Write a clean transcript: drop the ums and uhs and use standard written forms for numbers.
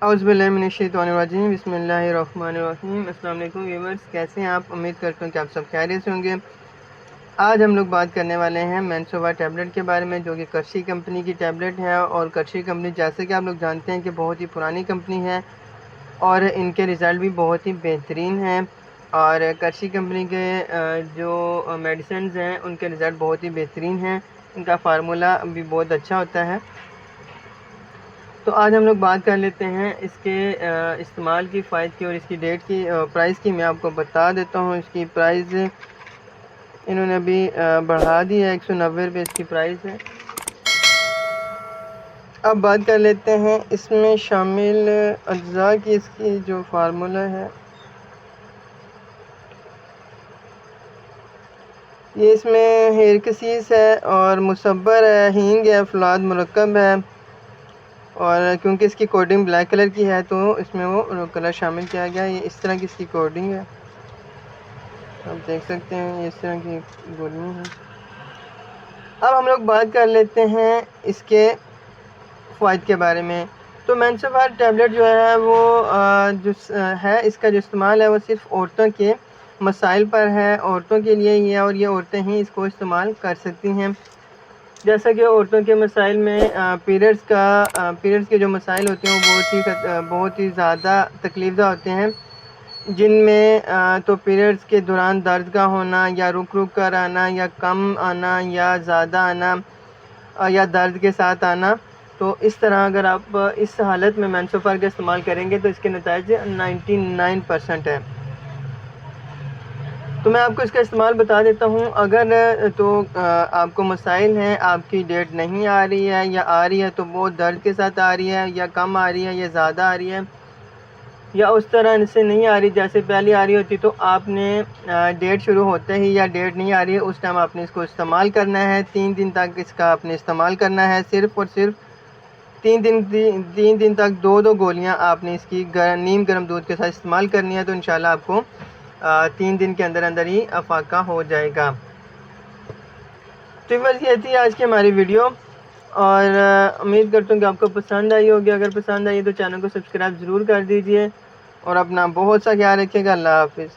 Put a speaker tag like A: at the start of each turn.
A: اعوذ باللہ من الشیطان الرجیم، بسم اللہ الرحمن الرحیم۔ السلام علیکم ویورز، کیسے ہیں آپ؟ امید کرتا ہوں کہ آپ سب خیریت سے ہوں گے۔ آج ہم لوگ بات کرنے والے ہیں مینسووا ٹیبلٹ کے بارے میں، جو کہ کرشی کمپنی کی ٹیبلٹ ہے۔ اور کرشی کمپنی جیسے کہ آپ لوگ جانتے ہیں کہ بہت ہی پرانی کمپنی ہے اور ان کے رزلٹ بھی بہت ہی بہترین ہیں۔ اور کرشی کمپنی کے جو میڈیسنز ہیں ان کے رزلٹ بہت ہی بہترین ہیں، ان کا فارمولا بھی بہت اچھا ہوتا ہے۔ تو آج ہم لوگ بات کر لیتے ہیں اس کے استعمال کی، فائد کی اور اس کی ڈیٹ کی، پرائس کی۔ میں آپ کو بتا دیتا ہوں اس کی پرائس انہوں نے ابھی بڑھا دی ہے، 190 روپے اس کی پرائس ہے۔ اب بات کر لیتے ہیں اس میں شامل اجزاء کی، اس کی جو فارمولا ہے یہ اس میں ہیئر کسیس ہے اور مصبر ہے، ہینگ ہے، فولاد مرکب ہے، اور کیونکہ اس کی کوڈنگ بلیک کلر کی ہے تو اس میں وہ کلر شامل کیا گیا۔ یہ اس طرح کی اس کی کوڈنگ ہے، آپ دیکھ سکتے ہیں، یہ اس طرح کی کوڈنگ ہے۔ اب ہم لوگ بات کر لیتے ہیں اس کے فوائد کے بارے میں۔ تو مینسووا ٹیبلٹ جو ہے وہ اس کا جو استعمال ہے وہ صرف عورتوں کے مسائل پر ہے، عورتوں کے لیے ہی ہے، اور یہ عورتیں ہی اس کو استعمال کر سکتی ہیں۔ جیسا کہ عورتوں کے مسائل میں پیریڈز کے جو مسائل ہوتے ہیں وہ بہت ہی زیادہ تکلیف دہ ہوتے ہیں، جن میں تو پیریڈز کے دوران درد کا ہونا، یا رک رک کر آنا، یا کم آنا، یا زیادہ آنا، یا درد کے ساتھ آنا۔ تو اس طرح اگر آپ اس حالت میں مینسووا کا استعمال کریں گے تو اس کے نتائج 99% ہے۔ تو میں آپ کو اس کا استعمال بتا دیتا ہوں۔ اگر تو آپ کو مسائل ہیں، آپ کی ڈیٹ نہیں آ رہی ہے، یا آ رہی ہے تو وہ درد کے ساتھ آ رہی ہے، یا کم آ رہی ہے، یا زیادہ آ رہی ہے، یا اس طرح سے نہیں آ رہی جیسے پہلے آ رہی ہوتی، تو آپ نے ڈیٹ شروع ہوتے ہی یا ڈیٹ نہیں آ رہی ہے اس ٹائم آپ نے اس کو استعمال کرنا ہے۔ 3 دن تک اس کا آپ نے استعمال کرنا ہے، صرف اور صرف 3 دن تک 2 گولیاں آپ نے اس کی نیم گرم دودھ کے ساتھ استعمال کرنی ہے، تو انشاءاللہ آپ کو 3 دن کے اندر اندر ہی افاقہ ہو جائے گا۔ تو بس یہ تھی آج کی ہماری ویڈیو، اور امید کرتا ہوں کہ آپ کو پسند آئی ہوگی۔ اگر پسند آئی تو چینل کو سبسکرائب ضرور کر دیجئے، اور اپنا بہت سا خیال رکھیے گا۔ اللہ حافظ۔